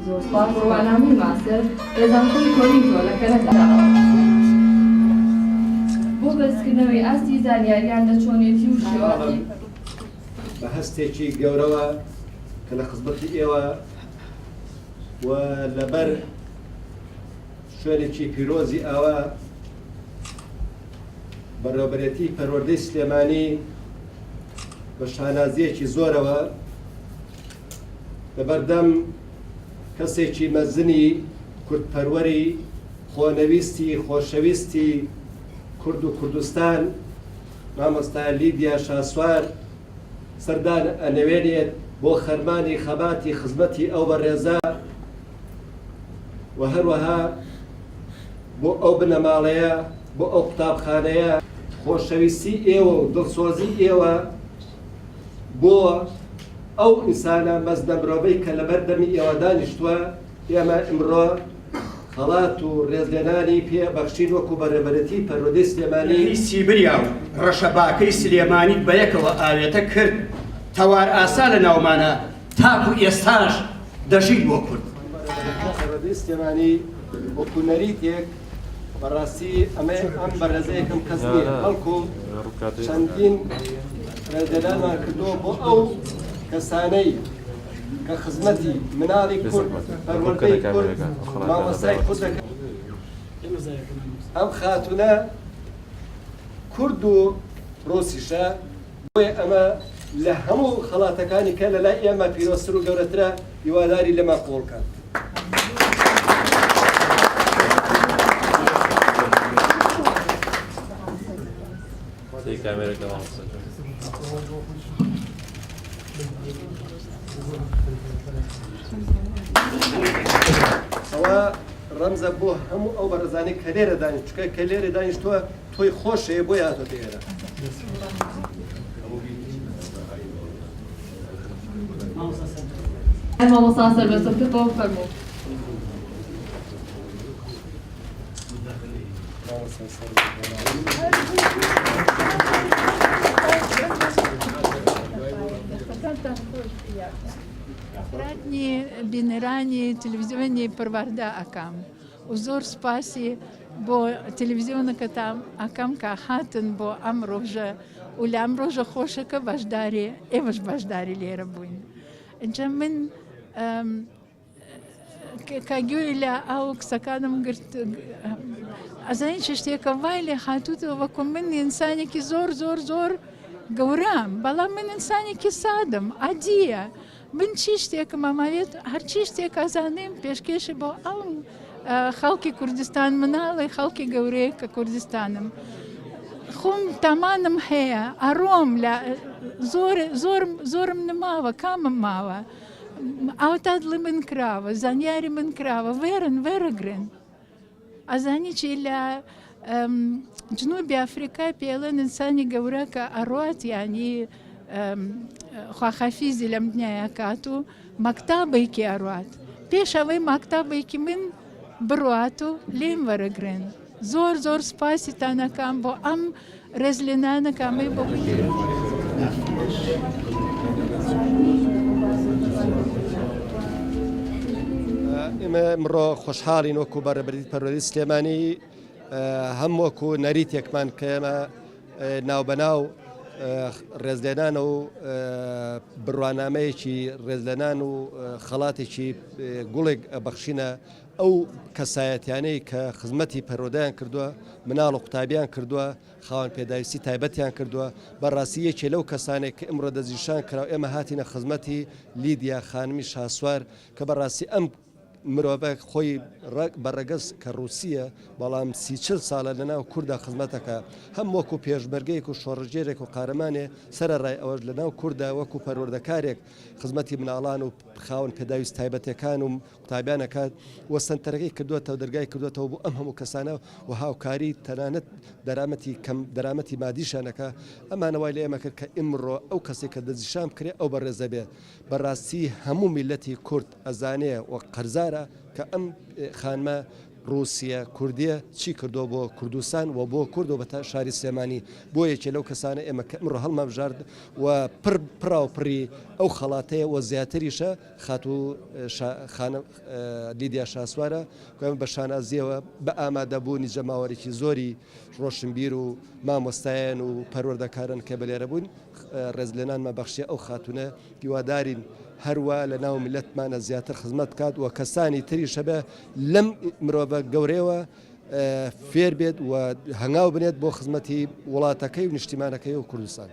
زۆر سپاس بڕوانامی ماسر ڕێزانکۆی کۆمیتۆ لە کەنەدا بۆ بەرزکردنەوەی ئاستی زانیاریان لە چۆنێتی و شێوازی بە هەستێکی گەورەوە کە لە خزمەتی ئێوە و لەبەر شوێنێکی پیرۆزی ئاوا بەڕێوەبەرێتی پەروەردەی سلێمانی بە شانازیەکی زۆرەوە لەبەردەم کەسێکی مەزنی کوردپەروەری خۆنەویستی خۆشەویستی کورد و کوردستان مامۆستا لیدیا شاسوار سەردان ئەنەوێنێت بۆ خەرمانی خەباتی خزمەتی ئەو بەڕێزە و هەروەها بۆ ئەو بنەماڵەیە بۆ ئەو قوتابخانەیە خۆشەویستی ئێوە و دڵسۆزی ئێوە بۆ ئەو ئینسانە مەزنە مرۆڤەی کە لەبەر دەمی ئێوە دانیشتووە ئێمە ئمڕۆ خەڵات و ڕێزلێنانی پێبەخشین وەکو بەڕێوەبەرێتی پەروەردەی سلێمانی سیبریا و ڕەشەباکەی سلێمانی بەیەکەوە ئاوێتە کرد تەوار ئاسا لە ناومانە تاکو ئێستاش دەژین بۆ کورد پەروەردەی سلێمانی وەکو نەریتێک بەڕاستی ئەمە ئەم بەڕێزەیەکم کەس نییە بەڵکو چەندین ڕێزلێنانمان کردووە بۆ ئەو کەسانەی کە خزمەتی مناڵی کورد پەروەردەی کورد مامۆستای خۆت دەکەن ئەم خاتونە کورد و ڕۆسیشە بۆیە ئەمە لە هەموو خەڵاتەکانی کە لە لای ئێمە پیرۆستر و گەورەترە هیواداری لەمە قۆڵکات ئەوە ڕەمزە بۆ هەموو ئەو بەڕێزانەی کە لێرە دانیشت چکە کە لێرە دانیشتووە تۆی خۆشەیە بۆ هاتۆتە ئێرە مامۆستا سەربەستە بۆ فەرموو رادنی بینەرانی تەلەڤیزیۆنی پەروەردە ئەکەم و زۆر سپاسی بۆ تەلەڤیزیۆنەکەتان ئەکەم کە هاتن بۆ ئەم ڕۆژە و لە ئەم ڕۆژە خۆشەکە بەشداری ئێوەش بەشداری لێرە بووین اینجا من کاگوێی لە ئەو قسەکانم گرت ئەزانین چ شتێکە وای لێ هاتووتەوە وەکو من ئینسانێکی زۆر زۆر زۆر گەورەم بەڵام من ئینسانێکی سادم عادیە من چی شتێکم ئەماوێت هەرچی شتێک ئەزانیم پێشکەشی بۆ ئەو خەڵکی کوردستان مناڵی خەڵکی گەورەیە کە کوردستانم خۆم تامانم هەیە ئەڕۆم لە زۆرم نماوە کامم ماوە ئاوتاد لە من کراوە زانیاری من کراوە وێرن وێرەگرن ئەزانی چی لە جنوبی ئەفریقای پێڵێن ئینسانی گەورە کە ئەڕوات یانی خواحافیزی لەم دنیاە کات و مەکتابێکی ئەڕوات پێش ئەوەی مەکتابێکی من بڕوات و لێم وەرەگرن زۆر زۆر سپاسیتانەکەم بۆ ئەم ڕێزلێنانەکەمەی بۆ بگیرن ئێمە ئەمڕۆ خۆشحاڵین وەکو بەڕێوەبەرێتی پەروەردەی سلێمانی هەم وەکو نەریتێکمان کە ئێمە ناوبەناو ڕێزلێنان و بڕوانامەیەکی ڕێزلێنان و خەڵاتێکی گوڵێک بەخشینە ئەو کەسایەتیانەی کە خزمەتی پەروەردەیان کردووە مناڵ و قوتابیان کردووە خاوەن پێداویستی تایبەتیان کردووە بەڕاستی یەکێ لەو کەسانێک کە ئەمڕۆ دەستنیشان کراوە ئێمە هاتینە خزمەتی لیدیا خانمی شاسوار کە بەڕاستی ئەم مرۆڤە خۆی بەڕێگەز کە ڕووسیە بەڵام 40 ساڵە لەناو کووردا خزمەتەکە هەم وەکو پێشبەرگەیەک و شۆڕژێرێک و قارەمانێ سەرڕای ئەوەش لەناو کووردا وەکو پەروەردەکارێک خزمەتی مناڵان و خاوەن پێداویست تایبەتەکان و قوتابیانەکات وە سنتەرەکەی کردوێتەوە دەرگای کردوێتەوە بۆ ئەم هەموو کەسانە و هاوکاری تەنانەت دەرامەتی کەم دەرامەتی مادیشانەکە ئەمانەوای لە ئێمە کرد کە ئمڕۆ ئەو کەسێک کە دەستنیشان کرێ ئەو بەڕێزە بێ بەڕاستی هەموو میلەتی کورد ئەزانەیە و قەرزارە کە ئەم خانمە رووسیا کوردیە چی کردو بۆ کوردستان و بۆ کورد و بە شاری سلێمانی بۆ یەکێ لەو کەسانە ئێمە کە ئەمڕۆ هەڵمەبژارد و پڕی ئەو خەڵاتەیە و زیاتریشە خاتوو لیدیا شاسوارە بە شانازیەوە بە ئامادەبوونی جەماوەێکی زۆری ڕۆشنبیر و مامۆستایان و پەروەردەکارن کە بەلێرە بوون ڕێزلێنانمە بەخشیە ئەو خاتونە هیوادارین هەروە لە ناو میلەتمانە زیاتر خزمەت کات و کەسانی تریشە بە لەم مرۆڤە گەورەیەوە فێر بێت و هەنگاو بنێت بۆ خزمەتی وڵاتەکەی و نیشتیمانەکەی و کوردستان.